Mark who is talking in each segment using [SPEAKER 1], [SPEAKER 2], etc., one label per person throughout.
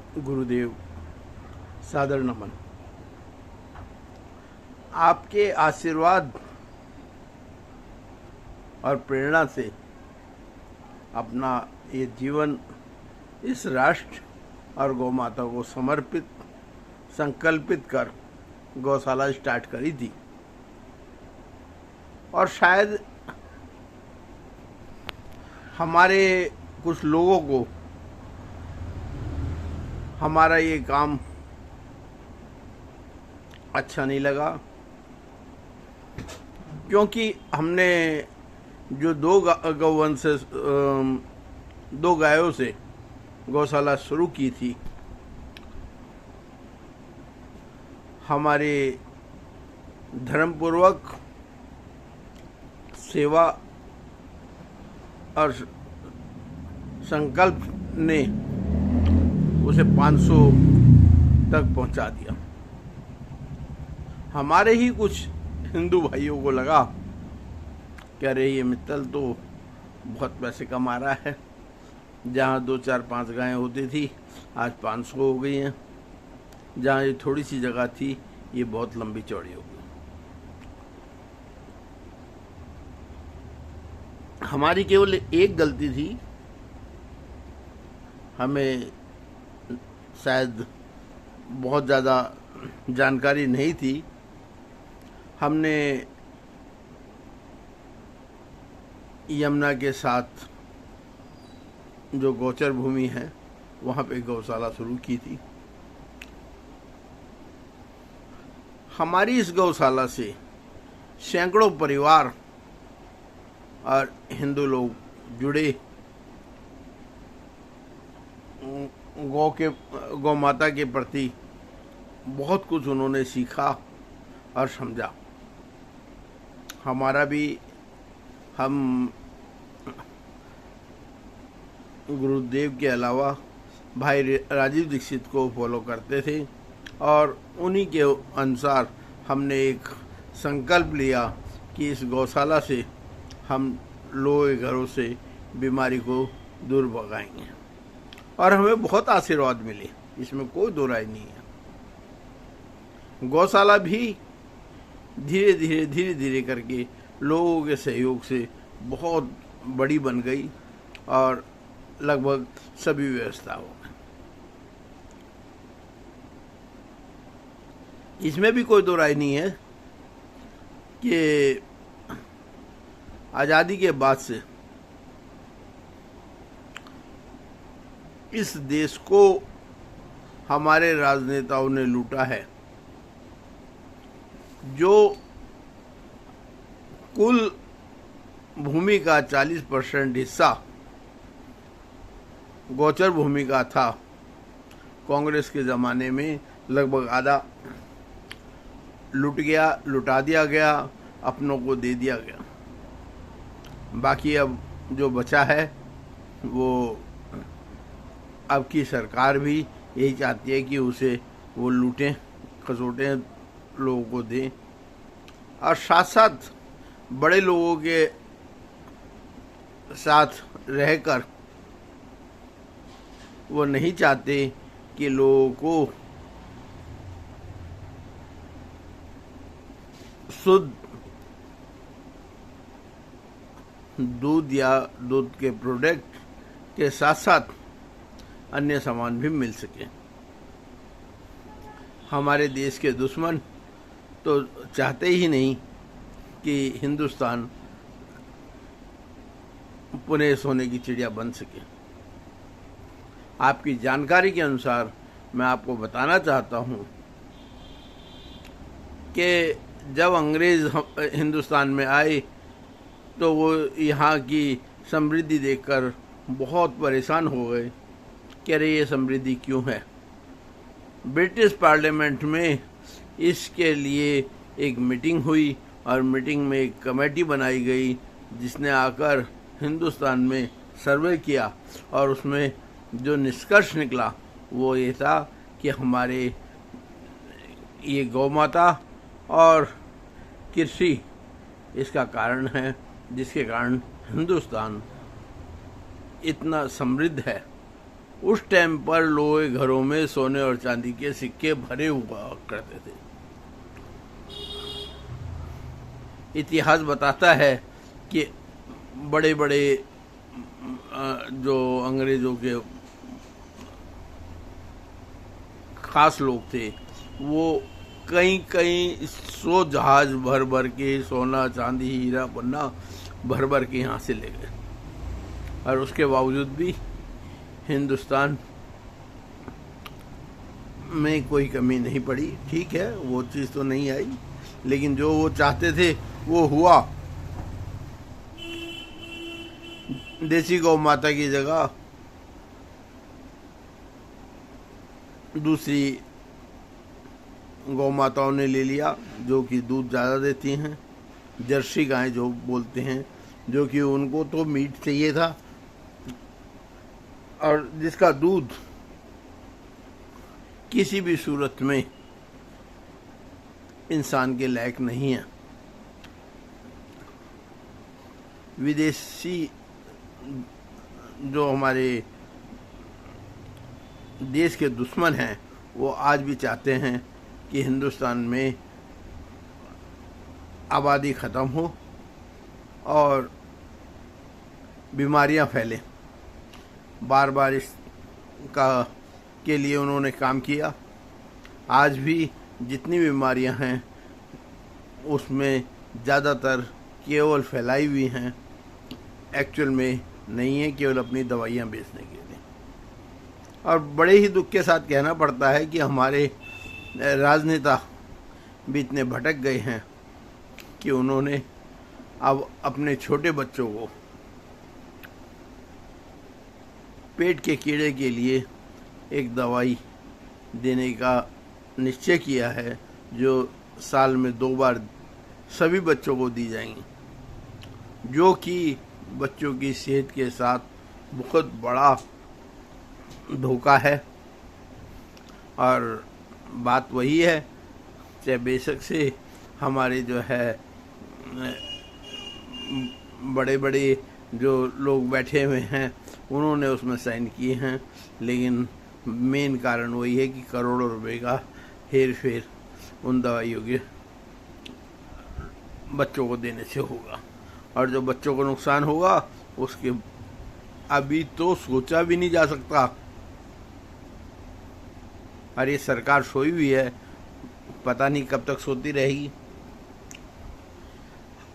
[SPEAKER 1] गुरुदेव, सादर नमन। आपके आशीर्वाद और प्रेरणा से अपना ये जीवन इस राष्ट्र और गौ माता को समर्पित संकल्पित कर गौशाला स्टार्ट करी थी। और शायद हमारे कुछ लोगों को हमारा ये काम अच्छा नहीं लगा, क्योंकि हमने जो गौवंश से दो गायों से गौशाला शुरू की थी, हमारे धर्मपूर्वक सेवा और संकल्प ने उसे 500 तक पहुंचा दिया। हमारे ही कुछ हिंदू भाइयों को लगा कि अरे ये मित्तल तो बहुत पैसे कमा रहा है, जहाँ 2, 4, 5 गायें होती थी आज 500 हो गई हैं, जहाँ ये थोड़ी सी जगह थी ये बहुत लंबी चौड़ी हो गई। हमारी केवल एक गलती थी, हमें शायद बहुत ज़्यादा जानकारी नहीं थी। हमने यमुना के साथ जो गोचर भूमि है वहाँ पे गौशाला शुरू की थी। हमारी इस गौशाला से सैकड़ों परिवार और हिंदू लोग जुड़े, गौ माता के प्रति बहुत कुछ उन्होंने सीखा और समझा। हमारा भी, हम गुरुदेव के अलावा भाई राजीव दीक्षित को फॉलो करते थे और उन्हीं के अनुसार हमने एक संकल्प लिया कि इस गौशाला से हम लोगों के घरों से बीमारी को दूर भगाएंगे। और हमें बहुत आशीर्वाद मिले, इसमें कोई दो राय नहीं है। गौशाला भी धीरे धीरे करके लोगों के सहयोग से बहुत बड़ी बन गई और लगभग सभी व्यवस्था हो गई। इसमें भी कोई दो राय नहीं है कि आज़ादी के बाद से इस देश को हमारे राजनेताओं ने लूटा है। जो कुल भूमि का 40% हिस्सा गोचर भूमि का था, कांग्रेस के ज़माने में लगभग आधा लुटा दिया गया, अपनों को दे दिया गया। बाकी अब जो बचा है वो अब की सरकार भी यही चाहती है कि उसे वो लूटें खसोटें लोगों को दें, और साथ साथ बड़े लोगों के साथ रहकर वो नहीं चाहते कि लोगों को शुद्ध दूध या दूध के प्रोडक्ट के साथ साथ अन्य सामान भी मिल सके। हमारे देश के दुश्मन तो चाहते ही नहीं कि हिंदुस्तान पुनः सोने की चिड़िया बन सके। आपकी जानकारी के अनुसार मैं आपको बताना चाहता हूँ कि जब अंग्रेज हिंदुस्तान में आए तो वो यहाँ की समृद्धि देखकर बहुत परेशान हो गए कि अरे ये समृद्धि क्यों है। ब्रिटिश पार्लियामेंट में इसके लिए एक मीटिंग हुई और मीटिंग में एक कमेटी बनाई गई जिसने आकर हिंदुस्तान में सर्वे किया, और उसमें जो निष्कर्ष निकला वो ये था कि हमारे ये गौ माता और कृषि इसका कारण है, जिसके कारण हिंदुस्तान इतना समृद्ध है उस टाइम पर लोगों के घरों में सोने और चांदी के सिक्के भरे हुआ करते थे। इतिहास बताता है कि बड़े बड़े जो अंग्रेजों के खास लोग थे वो कई कई 100 जहाज भर भर के सोना चांदी हीरा पन्ना भर भर के यहाँ से ले गए, और उसके बावजूद भी हिंदुस्तान में कोई कमी नहीं पड़ी। ठीक है, वो चीज़ तो नहीं आई, लेकिन जो वो चाहते थे वो हुआ। देसी गौ माता की जगह दूसरी गौ माताओं ने ले लिया, जो कि दूध ज़्यादा देती हैं, जर्सी गायें जो बोलते हैं, जो कि उनको तो मीट चाहिए था और जिसका दूध किसी भी सूरत में इंसान के लायक नहीं है। विदेशी जो हमारे देश के दुश्मन हैं वो आज भी चाहते हैं कि हिंदुस्तान में आबादी ख़त्म हो और बीमारियां फैलें। बार बार इसका के लिए उन्होंने काम किया। आज भी जितनी बीमारियां हैं उसमें ज़्यादातर केवल फैलाई हुई हैं, एक्चुअल में नहीं है, केवल अपनी दवाइयां बेचने के लिए। और बड़े ही दुख के साथ कहना पड़ता है कि हमारे राजनेता भी इतने भटक गए हैं कि उन्होंने अब अपने छोटे बच्चों को पेट के कीड़े के लिए एक दवाई देने का निश्चय किया है, जो साल में 2 बार सभी बच्चों को दी जाएंगी, जो कि बच्चों की सेहत के साथ बहुत बड़ा धोखा है। और बात वही है, चाहे बेशक से हमारे जो है बड़े बड़े जो लोग बैठे हुए हैं उन्होंने उसमें साइन किए हैं, लेकिन मेन कारण वही है कि करोड़ों रुपए का हेर फेर उन दवाइयों के बच्चों को देने से होगा। और जो बच्चों को नुकसान होगा उसके अभी तो सोचा भी नहीं जा सकता। और ये सरकार सोई हुई है, पता नहीं कब तक सोती रहेगी।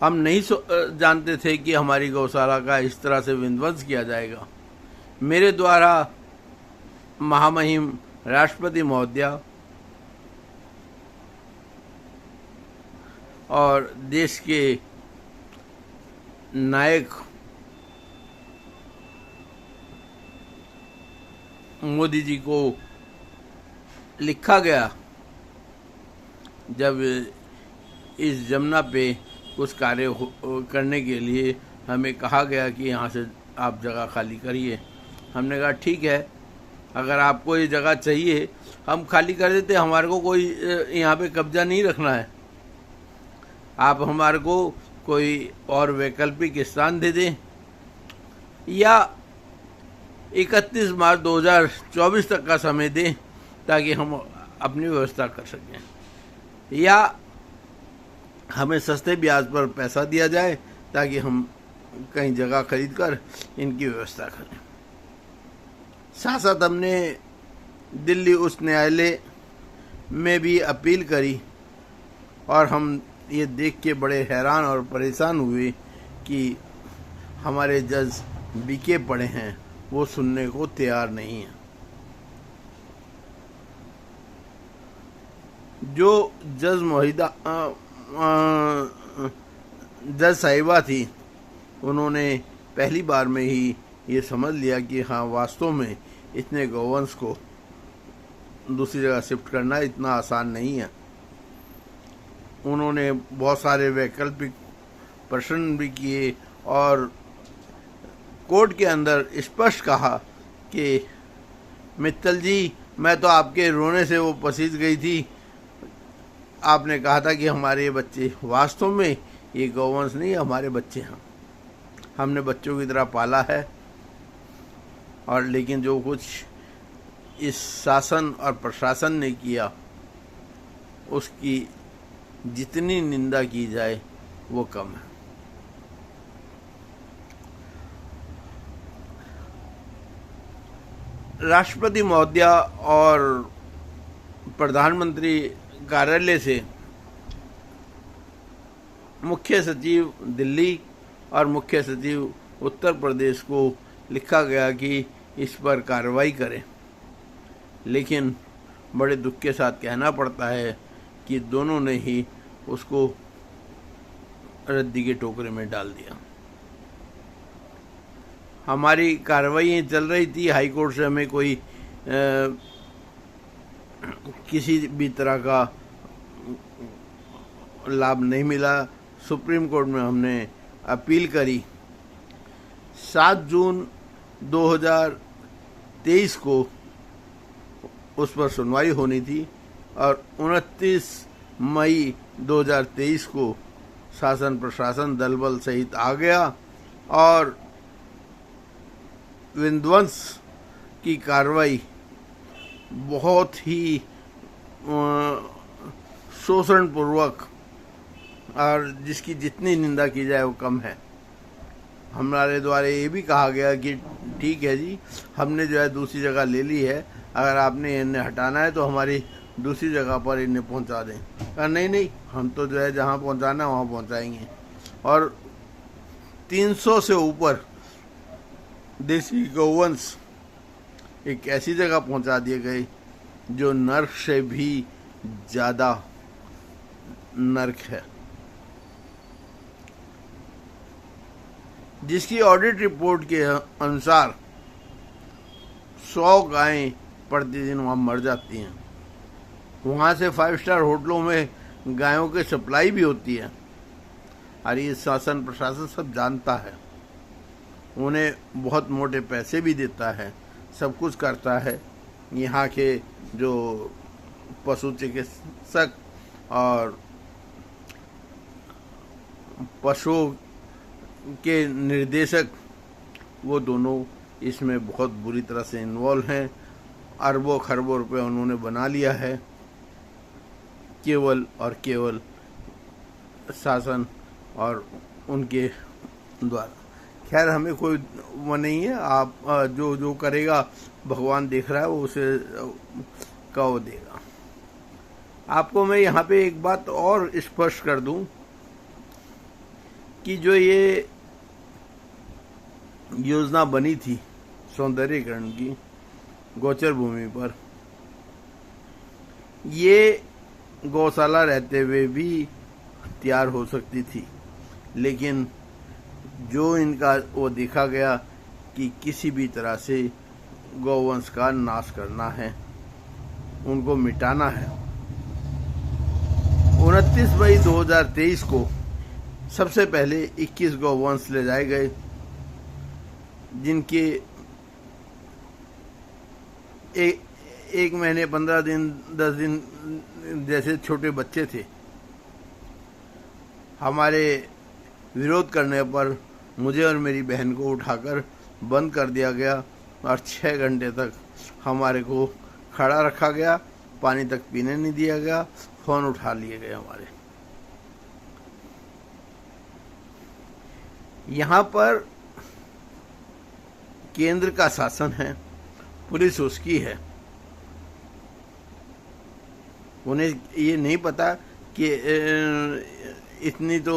[SPEAKER 1] हम नहीं जानते थे कि हमारी गौशाला का इस तरह से विध्वंस किया जाएगा। मेरे द्वारा महामहिम राष्ट्रपति महोदया और देश के नायक मोदी जी को लिखा गया जब इस जमुना पे कुछ कार्य करने के लिए हमें कहा गया कि यहाँ से आप जगह खाली करिए। हमने कहा ठीक है, अगर आपको ये जगह चाहिए हम खाली कर देते, हमारे को कोई यहाँ पे कब्जा नहीं रखना है। आप हमारे को कोई और वैकल्पिक स्थान दे दें या 31 मार्च 2024 तक का समय दें ताकि हम अपनी व्यवस्था कर सकें, या हमें सस्ते ब्याज पर पैसा दिया जाए ताकि हम कहीं जगह खरीद कर इनकी व्यवस्था करें। साथ साथ हमने दिल्ली उच्च न्यायालय में भी अपील करी और हम ये देख के बड़े हैरान और परेशान हुए कि हमारे जज बिके पड़े हैं, वो सुनने को तैयार नहीं है। जो जज मोहिदा जज साहिबा थी, उन्होंने पहली बार में ही ये समझ लिया कि हाँ वास्तव में इतने गौवंश को दूसरी जगह शिफ्ट करना इतना आसान नहीं है। उन्होंने बहुत सारे वैकल्पिक प्रश्न भी किए और कोर्ट के अंदर स्पष्ट कहा कि मित्तल जी, मैं तो आपके रोने से वो पसीज गई थी। आपने कहा था कि हमारे ये बच्चे, वास्तव में ये गौवंश नहीं, हमारे बच्चे हैं, हमने बच्चों की तरह पाला है। और लेकिन जो कुछ इस शासन और प्रशासन ने किया उसकी जितनी निंदा की जाए वो कम है। राष्ट्रपति महोदय और प्रधानमंत्री कार्यालय से मुख्य सचिव दिल्ली और मुख्य सचिव उत्तर प्रदेश को लिखा गया कि इस पर कार्रवाई करें, लेकिन बड़े दुख के साथ कहना पड़ता है कि दोनों ने ही उसको रद्दी के टोकरे में डाल दिया। हमारी कार्रवाई चल रही थी, हाई कोर्ट से हमें कोई किसी भी तरह का लाभ नहीं मिला। सुप्रीम कोर्ट में हमने अपील करी। 7 जून 2023 को उस पर सुनवाई होनी थी और 29 मई 2023 को शासन प्रशासन दल बल सहित आ गया और विध्वंस की कार्रवाई बहुत ही शोषणपूर्वक और जिसकी जितनी निंदा की जाए वो कम है। हमारे द्वारा ये भी कहा गया कि ठीक है जी, हमने जो है दूसरी जगह ले ली है, अगर आपने इन्हें हटाना है तो हमारी दूसरी जगह पर इन्हें पहुंचा दें। कहा नहीं, हम तो जो है जहां पहुंचाना है वहां पहुंचाएंगे। और 300 से ऊपर देसी गौवंश एक ऐसी जगह पहुंचा दिए गए जो नर्क से भी ज़्यादा नर्क है, जिसकी ऑडिट रिपोर्ट के अनुसार 100 गायें प्रतिदिन वहाँ मर जाती हैं। वहाँ से 5 स्टार होटलों में गायों की सप्लाई भी होती है और ये शासन प्रशासन सब जानता है, उन्हें बहुत मोटे पैसे भी देता है, सब कुछ करता है। यहाँ के जो पशु चिकित्सक और पशुओं के निर्देशक वो दोनों इसमें बहुत बुरी तरह से इन्वॉल्व हैं। अरबों खरबों रुपए उन्होंने बना लिया है केवल और केवल शासन और उनके द्वारा। खैर, हमें कोई वो नहीं है, आप जो जो करेगा भगवान देख रहा है, वो उसे का वो देगा। आपको मैं यहाँ पे एक बात और स्पष्ट कर दूं कि जो ये योजना बनी थी सौंदर्यीकरण की गोचर भूमि पर, ये गौशाला रहते हुए भी तैयार हो सकती थी, लेकिन जो इनका वो देखा गया कि किसी भी तरह से गौवंश का नाश करना है, उनको मिटाना है। 29 मई 2023 को सबसे पहले 21 गौवंश ले जाए गए, जिनके एक महीने 15 दिन 10 दिन जैसे छोटे बच्चे थे। हमारे विरोध करने पर मुझे और मेरी बहन को उठाकर बंद कर दिया गया और 6 घंटे तक हमारे को खड़ा रखा गया, पानी तक पीने नहीं दिया गया, फोन उठा लिए गए हमारे। यहाँ पर केंद्र का शासन है, पुलिस उसकी है। उन्हें ये नहीं पता कि इतनी तो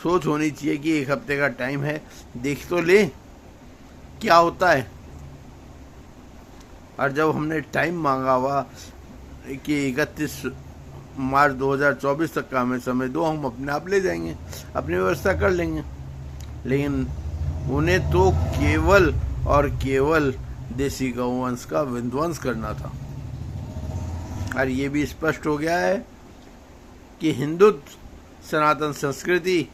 [SPEAKER 1] सोच होनी चाहिए कि 1 हफ्ते का टाइम है, देख तो ले क्या होता है। और जब हमने टाइम मांगा हुआ कि 31 मार्च 2024 तक का हमें समय दो, हम अपने आप ले जाएंगे, अपनी व्यवस्था कर लेंगे, लेकिन उन्हें तो केवल और केवल देसी गौवंश का विध्वंस करना था। और ये भी स्पष्ट हो गया है कि हिंदुत्व, सनातन संस्कृति,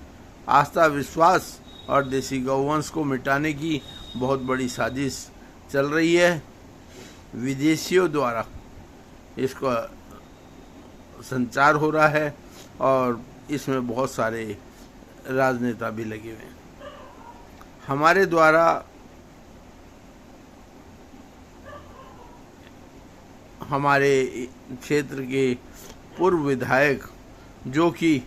[SPEAKER 1] आस्था, विश्वास और देसी गौवंश को मिटाने की बहुत बड़ी साजिश चल रही है। विदेशियों द्वारा इसका संचार हो रहा है और इसमें बहुत सारे राजनेता भी लगे हुए हैं। हमारे द्वारा हमारे क्षेत्र के पूर्व विधायक जो कि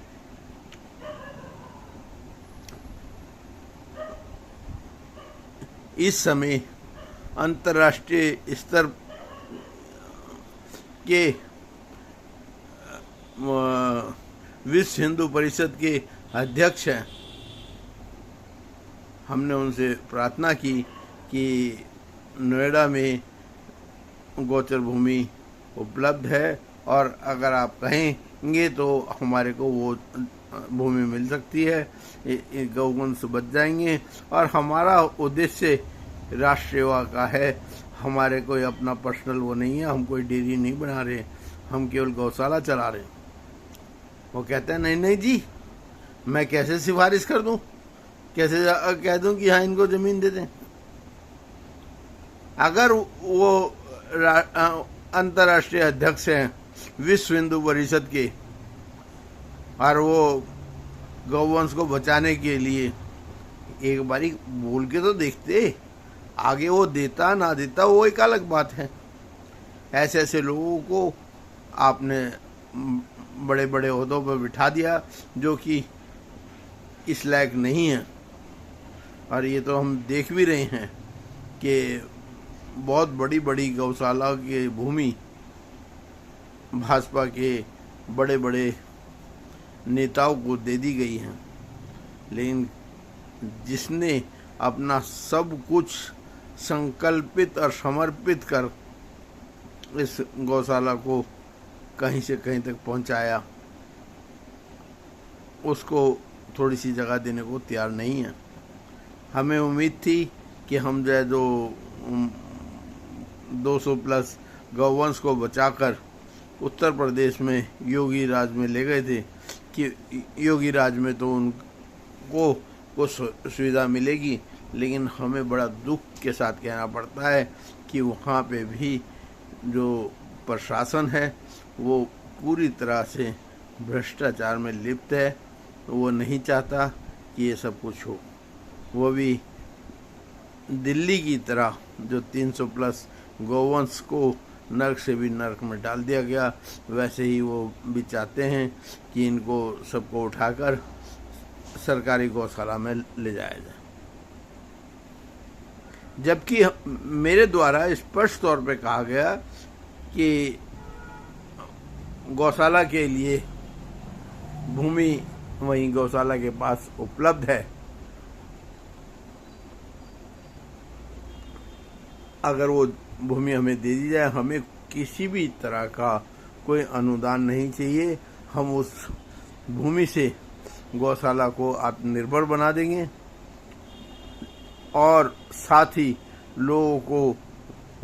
[SPEAKER 1] इस समय अंतर्राष्ट्रीय स्तर के विश्व हिंदू परिषद के अध्यक्ष हैं, हमने उनसे प्रार्थना की कि नोएडा में गोचर भूमि उपलब्ध है और अगर आप कहेंगे तो हमारे को वो भूमि मिल सकती है, गौवंश बच जाएंगे। और हमारा उद्देश्य राष्ट्र सेवा का है, हमारे कोई अपना पर्सनल वो नहीं है, हम कोई डेयरी नहीं बना रहे, हम केवल गौशाला चला रहे हैं। वो कहते हैं नहीं नहीं जी, मैं कैसे सिफारिश कर दूं, कैसे कह दूं कि हाँ इनको जमीन दे दें। अगर वो अंतर्राष्ट्रीय अध्यक्ष हैं विश्व हिंदू परिषद के और वो गौवंश को बचाने के लिए एक बारी बोल के तो देखते, आगे वो देता ना देता वो एक अलग बात है। ऐसे ऐसे लोगों को आपने बड़े बड़े ओहदों पर बिठा दिया जो कि इस लायक नहीं है। और ये तो हम देख भी रहे हैं कि बहुत बड़ी बड़ी गौशाला की भूमि भाजपा के बड़े बड़े नेताओं को दे दी गई है, लेकिन जिसने अपना सब कुछ संकल्पित और समर्पित कर इस गौशाला को कहीं से कहीं तक पहुंचाया, उसको थोड़ी सी जगह देने को तैयार नहीं है। हमें उम्मीद थी कि हम जो 200 प्लस गौवंश को बचाकर उत्तर प्रदेश में योगी राज में ले गए थे कि योगी राज में तो उनको कुछ सुविधा मिलेगी, लेकिन हमें बड़ा दुख के साथ कहना पड़ता है कि वहाँ पे भी जो प्रशासन है वो पूरी तरह से भ्रष्टाचार में लिप्त है। वो नहीं चाहता कि ये सब कुछ हो। वो भी दिल्ली की तरह जो 300 प्लस गौवंश को नर्क से भी नर्क में डाल दिया गया, वैसे ही वो भी चाहते हैं कि इनको सबको उठाकर सरकारी गौशाला में ले जाया जाए। जबकि मेरे द्वारा स्पष्ट तौर पे कहा गया कि गौशाला के लिए भूमि वहीं गौशाला के पास उपलब्ध है। अगर वो भूमि हमें दे दी जाए, हमें किसी भी तरह का कोई अनुदान नहीं चाहिए। हम उस भूमि से गौशाला को आत्मनिर्भर बना देंगे और साथ ही लोगों को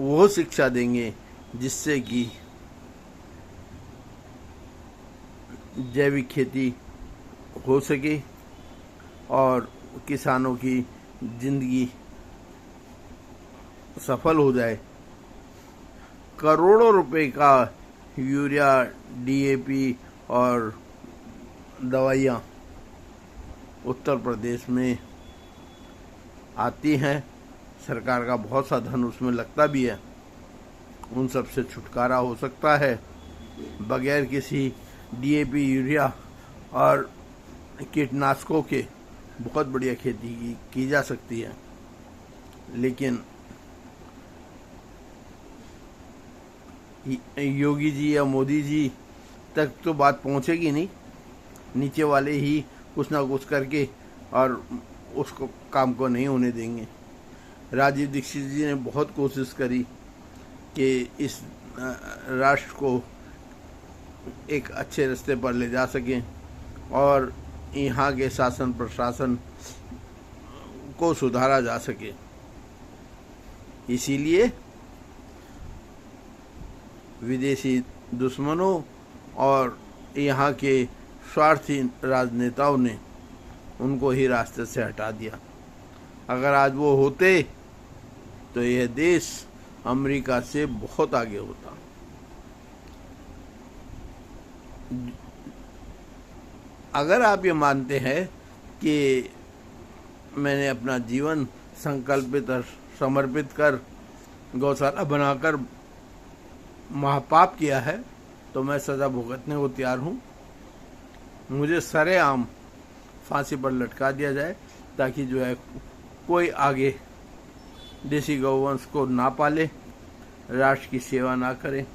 [SPEAKER 1] वो शिक्षा देंगे जिससे कि जैविक खेती हो सके और किसानों की जिंदगी सफल हो जाए। करोड़ों रुपए का यूरिया, डीएपी और दवाइयाँ उत्तर प्रदेश में आती हैं, सरकार का बहुत सा धन उसमें लगता भी है। उन सब से छुटकारा हो सकता है, बगैर किसी डीएपी, यूरिया और कीटनाशकों के बहुत बढ़िया खेती की जा सकती है। लेकिन योगी जी या मोदी जी तक तो बात पहुंचेगी नहीं, नीचे वाले ही कुछ ना कुछ करके और उसको काम को नहीं होने देंगे। राजीव दीक्षित जी ने बहुत कोशिश करी कि इस राष्ट्र को एक अच्छे रास्ते पर ले जा सकें और यहाँ के शासन प्रशासन को सुधारा जा सके। इसीलिए विदेशी दुश्मनों और यहाँ के स्वार्थी राजनेताओं ने उनको ही रास्ते से हटा दिया। अगर आज वो होते तो यह देश अमेरिका से बहुत आगे होता। अगर आप ये मानते हैं कि मैंने अपना जीवन संकल्पित और समर्पित कर गौशाला बनाकर महापाप किया है तो मैं सज़ा भुगतने को तैयार हूँ। मुझे सरेआम फांसी पर लटका दिया जाए ताकि जो है कोई आगे देसी गौवंश को ना पाले, राष्ट्र की सेवा ना करे।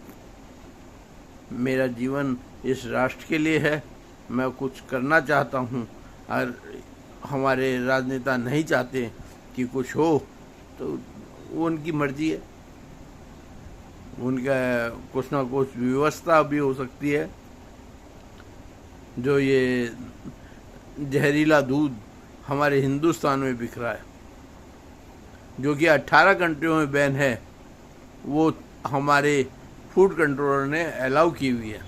[SPEAKER 1] मेरा जीवन इस राष्ट्र के लिए है, मैं कुछ करना चाहता हूँ और हमारे राजनेता नहीं चाहते कि कुछ हो तो वो उनकी मर्जी है। उनका कुछ ना कुछ व्यवस्था भी हो सकती है। जो ये जहरीला दूध हमारे हिंदुस्तान में बिक रहा है, जो कि 18 कंट्रियों में बैन है, वो हमारे फूड कंट्रोलर ने अलाउ की हुई है।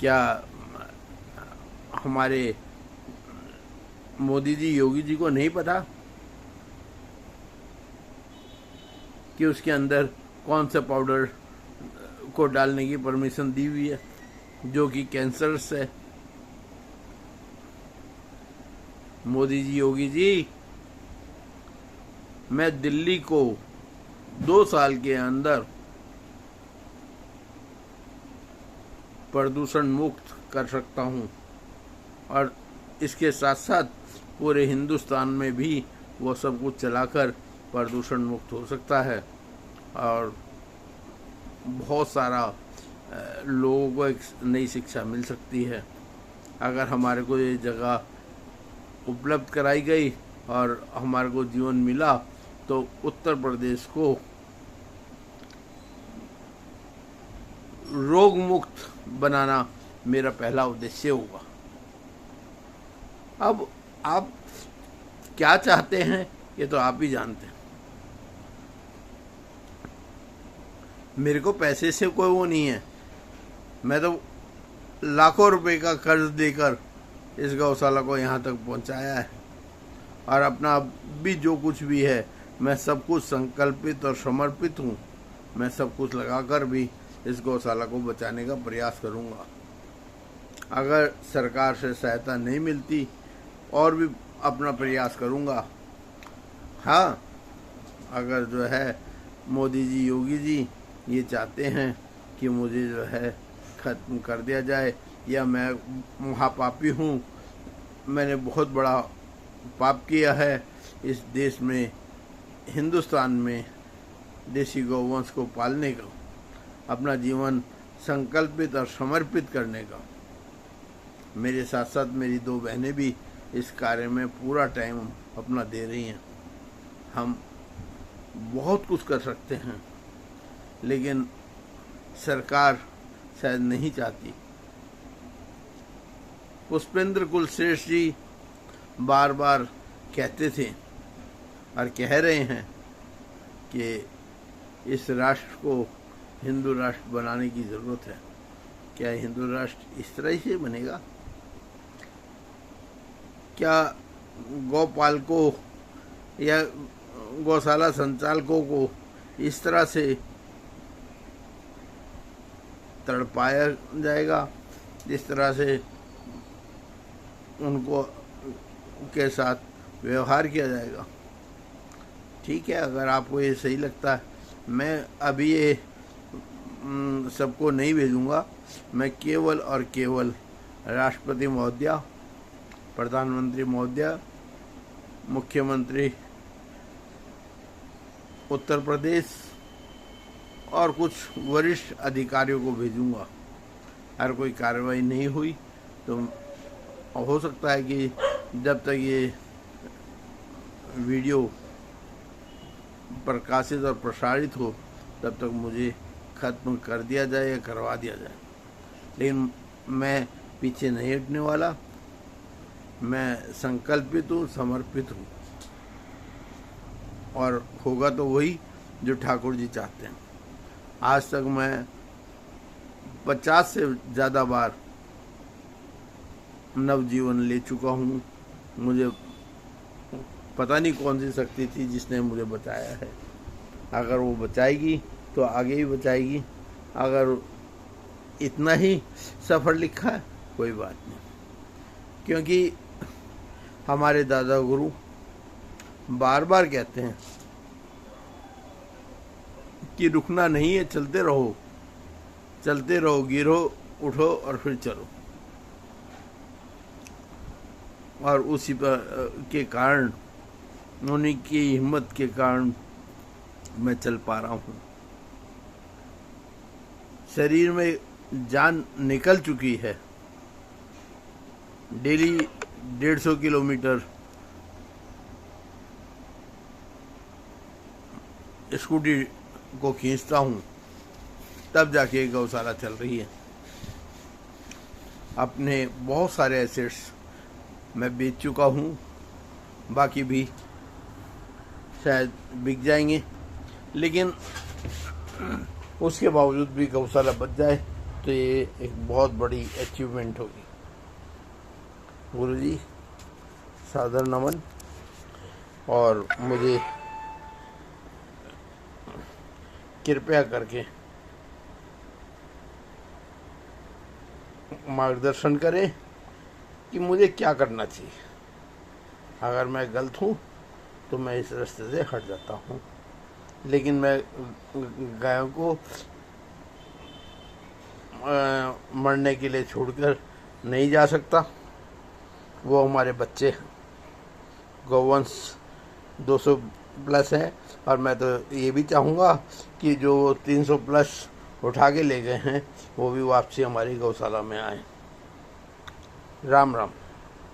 [SPEAKER 1] क्या हमारे मोदी जी, योगी जी को नहीं पता कि उसके अंदर कौन सा पाउडर को डालने की परमिशन दी हुई है जो कि कैंसरस है? मोदी जी, योगी जी, मैं दिल्ली को 2 साल के अंदर प्रदूषण मुक्त कर सकता हूं और इसके साथ साथ पूरे हिंदुस्तान में भी वो सब कुछ चलाकर प्रदूषण मुक्त हो सकता है और बहुत सारा लोगों को एक नई शिक्षा मिल सकती है। अगर हमारे को ये जगह उपलब्ध कराई गई और हमारे को जीवन मिला तो उत्तर प्रदेश को रोग मुक्त बनाना मेरा पहला उद्देश्य होगा। अब आप क्या चाहते हैं ये तो आप ही जानते हैं। मेरे को पैसे से कोई वो नहीं है। मैं तो लाखों रुपए का कर्ज देकर इस गौशाला को यहाँ तक पहुँचाया है और अपना भी जो कुछ भी है मैं सब कुछ संकल्पित और समर्पित हूँ। मैं सब कुछ लगाकर भी इस गौशाला को बचाने का प्रयास करूँगा। अगर सरकार से सहायता नहीं मिलती और भी अपना प्रयास करूँगा। हाँ, अगर जो है मोदी जी, योगी जी ये चाहते हैं कि मुझे जो है ख़त्म कर दिया जाए या मैं महापापी हूँ, मैंने बहुत बड़ा पाप किया है इस देश में, हिंदुस्तान में देसी गौवंश को पालने का, अपना जीवन संकल्पित और समर्पित करने का। मेरे साथ साथ मेरी 2 बहनें भी इस कार्य में पूरा टाइम अपना दे रही हैं। हम बहुत कुछ कर सकते हैं लेकिन सरकार शायद नहीं चाहती। पुष्पेंद्र कुलश्रेष्ठ जी बार बार कहते थे और कह रहे हैं कि इस राष्ट्र को हिंदू राष्ट्र बनाने की ज़रूरत है। क्या हिंदू राष्ट्र इस तरह से बनेगा? क्या गौपालकों या गौशाला संचालकों को इस तरह से तड़पाया जाएगा जिस तरह से उनको के साथ व्यवहार किया जाएगा? ठीक है, अगर आपको ये सही लगता है, मैं अभी ये सबको नहीं भेजूंगा। मैं केवल और केवल राष्ट्रपति महोदया, प्रधानमंत्री महोदया, मुख्यमंत्री उत्तर प्रदेश और कुछ वरिष्ठ अधिकारियों को भेजूंगा। अगर कोई कार्रवाई नहीं हुई तो हो सकता है कि जब तक ये वीडियो प्रकाशित और प्रसारित हो तब तक मुझे ख़त्म कर दिया जाए या करवा दिया जाए। लेकिन मैं पीछे नहीं हटने वाला। मैं संकल्पित हूँ, समर्पित हूँ और होगा तो वही जो ठाकुर जी चाहते हैं। आज तक मैं 50 से ज़्यादा बार नवजीवन ले चुका हूँ। मुझे पता नहीं कौन सी शक्ति थी जिसने मुझे बचाया है। अगर वो बचाएगी तो आगे भी बचाएगी। अगर इतना ही सफ़र लिखा है कोई बात नहीं, क्योंकि हमारे दादा गुरु बार बार कहते हैं कि रुकना नहीं है, चलते रहो, गिरो, उठो और फिर चलो। और उसी पर के कारण, उन्हीं की हिम्मत के कारण मैं चल पा रहा हूँ। शरीर में जान निकल चुकी है। डेली 150 किलोमीटर स्कूटी को खींचता हूँ, तब जाके गौशाला चल रही है। अपने बहुत सारे एसेट्स मैं बेच चुका हूँ, बाकी भी शायद बिक जाएंगे, लेकिन उसके बावजूद भी गौशाला बच जाए तो ये एक बहुत बड़ी अचीवमेंट होगी। गुरुजी, सादर नमन। और मुझे कृपया करके मार्गदर्शन करें कि मुझे क्या करना चाहिए। अगर मैं गलत हूँ तो मैं इस रास्ते से हट जाता हूँ, लेकिन मैं गायों को मरने के लिए छोड़कर नहीं जा सकता। वो हमारे बच्चे, गौवंश 200 प्लस है, और मैं तो ये भी चाहूँगा कि जो 300 प्लस उठा के ले गए हैं वो भी वापसी हमारी गौशाला में आए। राम राम।